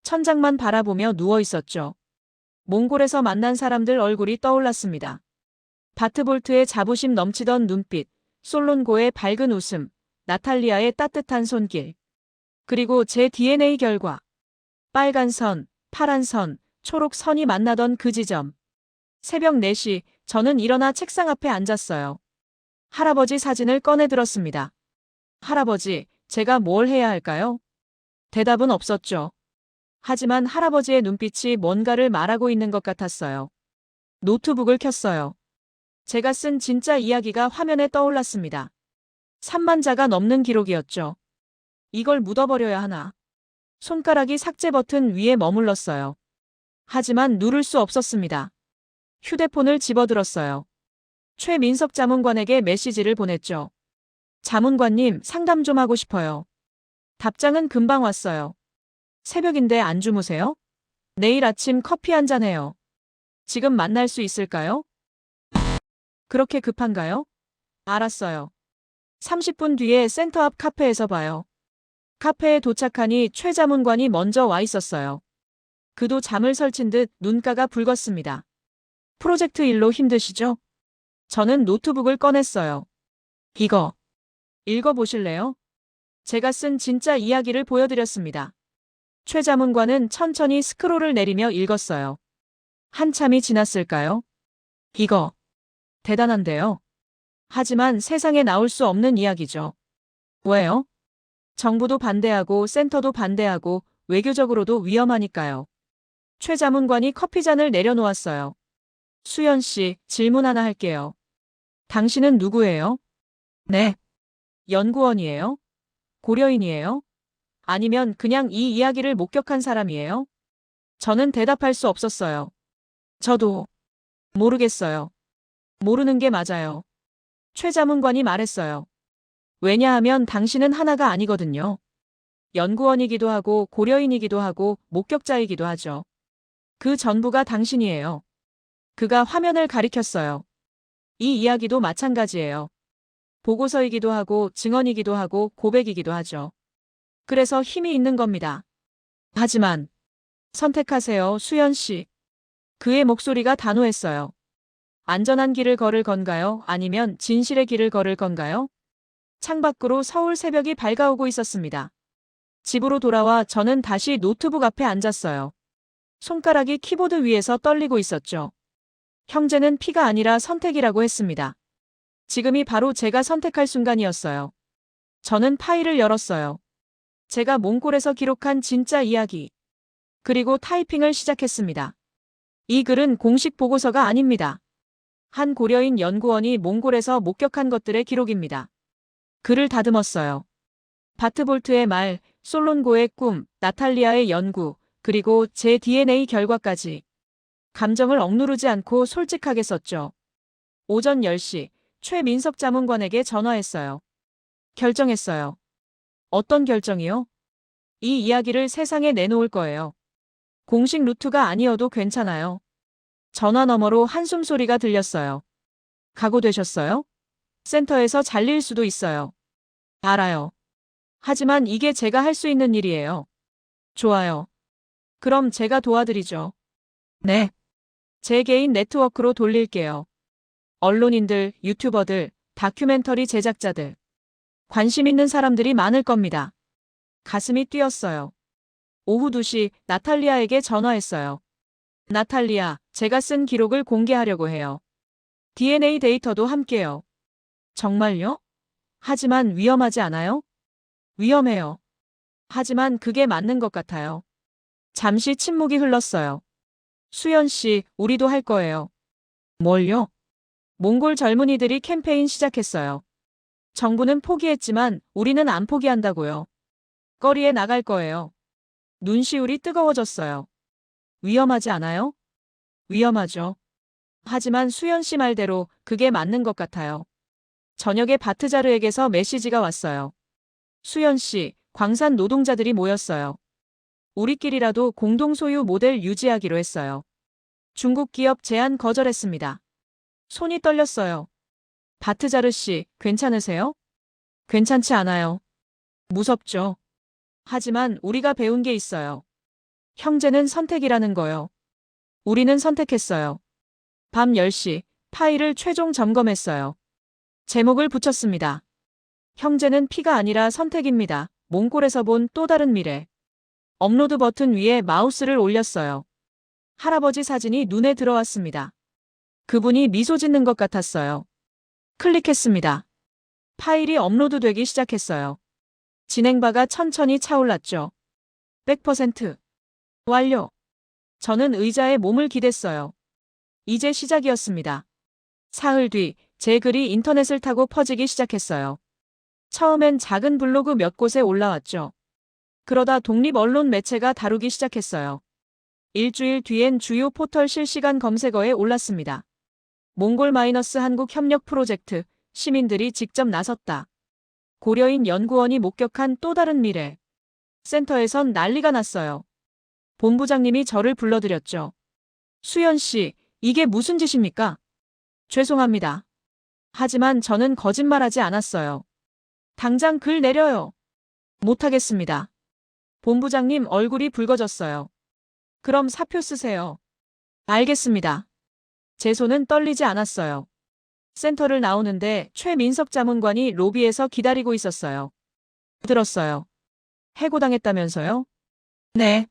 [SPEAKER 1] 천장만 바라보며 누워 있었죠. 몽골에서 만난 사람들 얼굴이 떠올랐습니다. 바트볼트의 자부심 넘치던 눈빛, 솔론고의 밝은 웃음, 나탈리아의 따뜻한 손길. 그리고 제 DNA 결과. 빨간 선, 파란 선, 초록 선이 만나던 그 지점. 새벽 4시 저는 일어나 책상 앞에 앉았어요. 할아버지 사진을 꺼내 들었습니다. 할아버지, 제가 뭘 해야 할까요? 대답은 없었죠. 하지만 할아버지의 눈빛이 뭔가를 말하고 있는 것 같았어요. 노트북을 켰어요. 제가 쓴 진짜 이야기가 화면에 떠올랐습니다. 3만 자가 넘는 기록이었죠. 이걸 묻어버려야 하나. 손가락이 삭제 버튼 위에 머물렀어요. 하지만 누를 수 없었습니다. 휴대폰을 집어들었어요. 최민석 자문관에게 메시지를 보냈죠. 자문관님, 상담 좀 하고 싶어요. 답장은 금방 왔어요. 새벽인데 안 주무세요? 내일 아침 커피 한 잔 해요. 지금 만날 수 있을까요? 그렇게 급한가요? 알았어요. 30분 뒤에 센터 앞 카페에서 봐요. 카페에 도착하니 최 자문관이 먼저 와 있었어요. 그도 잠을 설친 듯 눈가가 붉었습니다. 프로젝트 일로 힘드시죠? 저는 노트북을 꺼냈어요. 이거 읽어보실래요? 제가 쓴 진짜 이야기를 보여드렸습니다. 최 자문관은 천천히 스크롤을 내리며 읽었어요. 한참이 지났을까요? 이거 대단한데요. 하지만 세상에 나올 수 없는 이야기죠. 왜요? 정부도 반대하고 센터도 반대하고 외교적으로도 위험하니까요. 최 자문관이 커피잔을 내려놓았어요. 수연 씨, 질문 하나 할게요. 당신은 누구예요? 네. 연구원이에요? 고려인이에요? 아니면 그냥 이 이야기를 목격한 사람이에요? 저는 대답할 수 없었어요. 저도 모르겠어요. 모르는 게 맞아요. 최 자문관이 말했어요. 왜냐하면 당신은 하나가 아니거든요. 연구원이기도 하고 고려인이기도 하고 목격자이기도 하죠. 그 전부가 당신이에요. 그가 화면을 가리켰어요. 이 이야기도 마찬가지예요. 보고서이기도 하고 증언이기도 하고 고백이기도 하죠. 그래서 힘이 있는 겁니다. 하지만 선택하세요, 수연 씨. 그의 목소리가 단호했어요. 안전한 길을 걸을 건가요? 아니면 진실의 길을 걸을 건가요? 창밖으로 서울 새벽이 밝아오고 있었습니다. 집으로 돌아와 저는 다시 노트북 앞에 앉았어요. 손가락이 키보드 위에서 떨리고 있었죠. 형제는 피가 아니라 선택이라고 했습니다. 지금이 바로 제가 선택할 순간이었어요. 저는 파일을 열었어요. 제가 몽골에서 기록한 진짜 이야기. 그리고 타이핑을 시작했습니다. 이 글은 공식 보고서가 아닙니다. 한 고려인 연구원이 몽골에서 목격한 것들의 기록입니다. 글을 다듬었어요. 바트볼트의 말, 솔론고의 꿈, 나탈리아의 연구, 그리고 제 DNA 결과까지. 감정을 억누르지 않고 솔직하게 썼죠. 오전 10시, 최민석 자문관에게 전화했어요. 결정했어요. 어떤 결정이요? 이 이야기를 세상에 내놓을 거예요. 공식 루트가 아니어도 괜찮아요. 전화 너머로 한숨 소리가 들렸어요. 각오되셨어요? 센터에서 잘릴 수도 있어요. 알아요. 하지만 이게 제가 할 수 있는 일이에요. 좋아요. 그럼 제가 도와드리죠. 네. 제 개인 네트워크로 돌릴게요. 언론인들, 유튜버들, 다큐멘터리 제작자들. 관심 있는 사람들이 많을 겁니다. 가슴이 뛰었어요. 오후 2시 나탈리아에게 전화했어요. 나탈리아, 제가 쓴 기록을 공개하려고 해요. DNA 데이터도 함께요. 정말요? 하지만 위험하지 않아요? 위험해요. 하지만 그게 맞는 것 같아요. 잠시 침묵이 흘렀어요. 수연 씨, 우리도 할 거예요. 뭘요? 몽골 젊은이들이 캠페인 시작했어요. 정부는 포기했지만 우리는 안 포기한다고요. 거리에 나갈 거예요. 눈시울이 뜨거워졌어요. 위험하지 않아요? 위험하죠. 하지만 수연 씨 말대로 그게 맞는 것 같아요. 저녁에 바트자르에게서 메시지가 왔어요. 수연 씨, 광산 노동자들이 모였어요. 우리끼리라도 공동 소유 모델 유지하기로 했어요. 중국 기업 제안 거절했습니다. 손이 떨렸어요. 바트자르 씨, 괜찮으세요? 괜찮지 않아요. 무섭죠. 하지만 우리가 배운 게 있어요. 형제는 선택이라는 거요. 우리는 선택했어요. 밤 10시, 파일을 최종 점검했어요. 제목을 붙였습니다. 형제는 피가 아니라 선택입니다. 몽골에서 본 또 다른 미래. 업로드 버튼 위에 마우스를 올렸어요. 할아버지 사진이 눈에 들어왔습니다. 그분이 미소 짓는 것 같았어요. 클릭했습니다. 파일이 업로드되기 시작했어요. 진행바가 천천히 차올랐죠. 100% 완료. 저는 의자에 몸을 기댔어요. 이제 시작이었습니다. 사흘 뒤 제 글이 인터넷을 타고 퍼지기 시작했어요. 처음엔 작은 블로그 몇 곳에 올라왔죠. 그러다 독립 언론 매체가 다루기 시작했어요. 일주일 뒤엔 주요 포털 실시간 검색어에 올랐습니다. 몽골-한국 협력 프로젝트, 시민들이 직접 나섰다. 고려인 연구원이 목격한 또 다른 미래. 센터에선 난리가 났어요. 본부장님이 저를 불러들였죠. 수연 씨, 이게 무슨 짓입니까? 죄송합니다. 하지만 저는 거짓말하지 않았어요. 당장 글 내려요. 못하겠습니다. 본부장님 얼굴이 붉어졌어요. 그럼 사표 쓰세요. 알겠습니다. 제 손은 떨리지 않았어요. 센터를 나오는데 최민석 자문관이 로비에서 기다리고 있었어요. 들었어요. 해고당했다면서요? 네.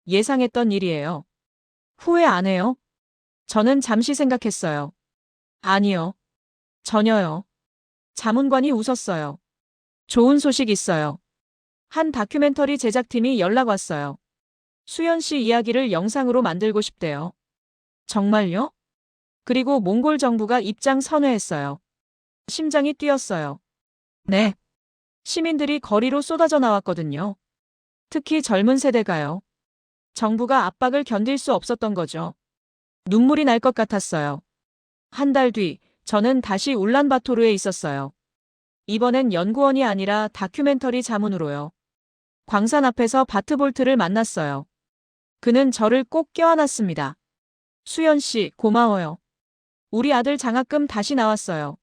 [SPEAKER 1] 예상했던 일이에요. 후회 안 해요? 저는 잠시 생각했어요. 아니요. 전혀요. 자문관이 웃었어요. 좋은 소식 있어요. 한 다큐멘터리 제작팀이 연락 왔어요. 수연 씨 이야기를 영상으로 만들고 싶대요. 정말요? 그리고 몽골 정부가 입장 선회했어요. 심장이 뛰었어요. 네. 시민들이 거리로 쏟아져 나왔거든요. 특히 젊은 세대가요. 정부가 압박을 견딜 수 없었던 거죠. 눈물이 날 것 같았어요. 한 달 뒤, 저는 다시 울란바토르에 있었어요. 이번엔 연구원이 아니라 다큐멘터리 자문으로요. 광산 앞에서 바트볼트를 만났어요. 그는 저를 꼭 껴안았습니다. 수연 씨, 고마워요. 우리 아들 장학금 다시 나왔어요.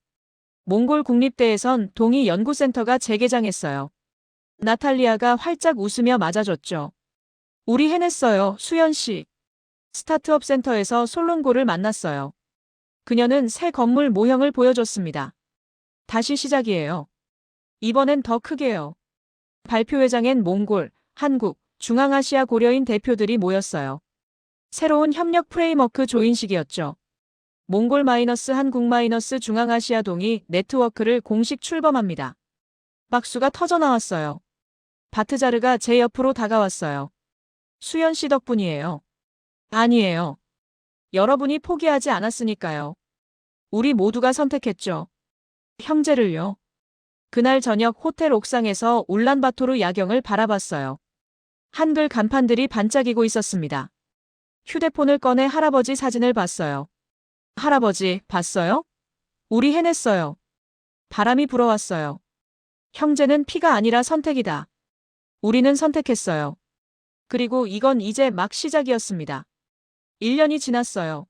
[SPEAKER 1] 몽골 국립대에선 동의 연구센터가 재개장했어요. 나탈리아가 활짝 웃으며 맞아줬죠. 우리 해냈어요, 수연 씨. 스타트업 센터에서 솔론고를 만났어요. 그녀는 새 건물 모형을 보여줬습니다. 다시 시작이에요. 이번엔 더 크게요. 발표회장엔 몽골, 한국, 중앙아시아 고려인 대표들이 모였어요. 새로운 협력 프레임워크 조인식이었죠. 몽골-한국- 중앙아시아 동의 네트워크를 공식 출범합니다. 박수가 터져 나왔어요. 바트자르가 제 옆으로 다가왔어요. 수연 씨 덕분이에요. 아니에요. 여러분이 포기하지 않았으니까요. 우리 모두가 선택했죠. 형제를요. 그날 저녁 호텔 옥상에서 울란바토르 야경을 바라봤어요. 한글 간판들이 반짝이고 있었습니다. 휴대폰을 꺼내 할아버지 사진을 봤어요. 할아버지, 봤어요? 우리 해냈어요. 바람이 불어왔어요. 형제는 피가 아니라 선택이다. 우리는 선택했어요. 그리고 이건 이제 막 시작이었습니다. 1년이 지났어요.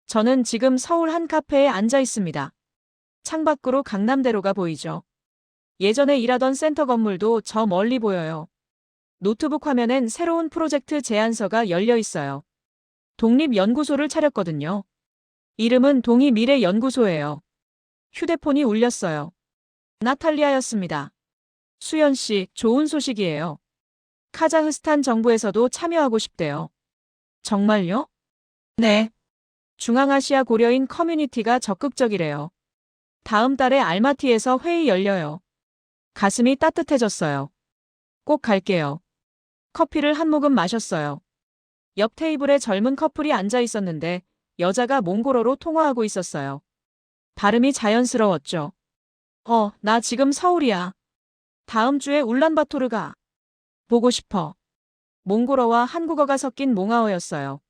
[SPEAKER 1] 저는 지금 서울 한 카페에 앉아 있습니다. 창밖으로 강남대로가 보이죠. 예전에 일하던 센터 건물도 저 멀리 보여요. 노트북 화면엔 새로운 프로젝트 제안서가 열려 있어요. 독립연구소를 차렸거든요. 이름은 동의미래연구소예요. 휴대폰이 울렸어요. 나탈리아였습니다. 수연 씨, 좋은 소식이에요. 카자흐스탄 정부에서도 참여하고 싶대요. 정말요? 네. 중앙아시아 고려인 커뮤니티가 적극적이래요. 다음 달에 알마티에서 회의 열려요. 가슴이 따뜻해졌어요. 꼭 갈게요. 커피를 한 모금 마셨어요. 옆 테이블에 젊은 커플이 앉아 있었는데 여자가 몽골어로 통화하고 있었어요. 발음이 자연스러웠죠. 나 지금 서울이야. 다음 주에 울란바토르 가. 보고 싶어. 몽골어와 한국어가 섞인 몽아어였어요.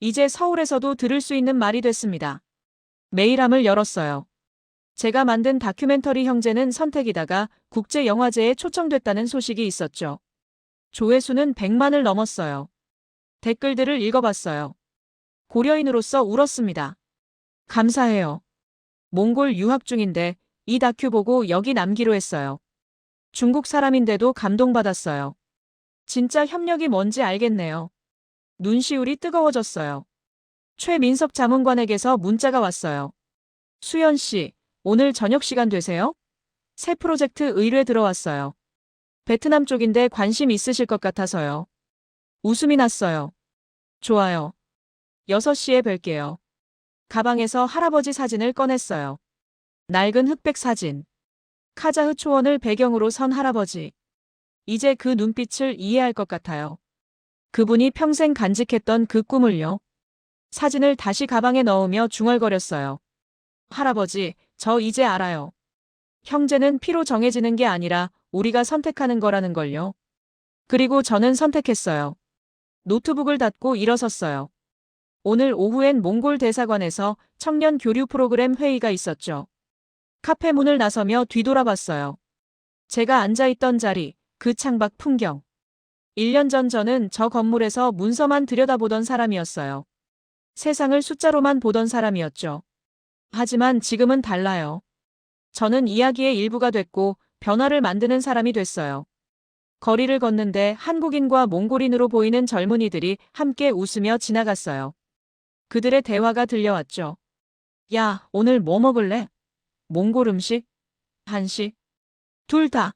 [SPEAKER 1] 이제 서울에서도 들을 수 있는 말이 됐습니다. 메일함을 열었어요. 제가 만든 다큐멘터리 형제는 선택이다가 국제영화제에 초청됐다는 소식이 있었죠. 조회수는 100만을 넘었어요. 댓글들을 읽어봤어요. 고려인으로서 울었습니다. 감사해요. 몽골 유학 중인데 이 다큐 보고 여기 남기로 했어요. 중국 사람인데도 감동받았어요. 진짜 협력이 뭔지 알겠네요. 눈시울이 뜨거워졌어요. 최민석 자문관에게서 문자가 왔어요. 수연 씨, 오늘 저녁 시간 되세요? 새 프로젝트 의뢰 들어왔어요. 베트남 쪽인데 관심 있으실 것 같아서요. 웃음이 났어요. 좋아요. 6시에 뵐게요. 가방에서 할아버지 사진을 꺼냈어요. 낡은 흑백 사진. 카자흐 초원을 배경으로 선 할아버지. 이제 그 눈빛을 이해할 것 같아요. 그분이 평생 간직했던 그 꿈을요. 사진을 다시 가방에 넣으며 중얼거렸어요. 할아버지, 저 이제 알아요. 형제는 피로 정해지는 게 아니라 우리가 선택하는 거라는 걸요. 그리고 저는 선택했어요. 노트북을 닫고 일어섰어요. 오늘 오후엔 몽골 대사관에서 청년 교류 프로그램 회의가 있었죠. 카페 문을 나서며 뒤돌아봤어요. 제가 앉아있던 자리, 그 창밖 풍경. 1년 전 저는 저 건물에서 문서만 들여다보던 사람이었어요. 세상을 숫자로만 보던 사람이었죠. 하지만 지금은 달라요. 저는 이야기의 일부가 됐고 변화를 만드는 사람이 됐어요. 거리를 걷는데 한국인과 몽골인으로 보이는 젊은이들이 함께 웃으며 지나갔어요. 그들의 대화가 들려왔죠. 야, 오늘 뭐 먹을래? 몽골 음식? 한식? 둘 다.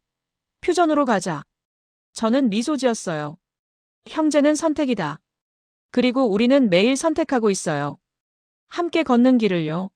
[SPEAKER 1] 퓨전으로 가자. 저는 미소 지었어요. 형제는 선택이다. 그리고 우리는 매일 선택하고 있어요. 함께 걷는 길을요.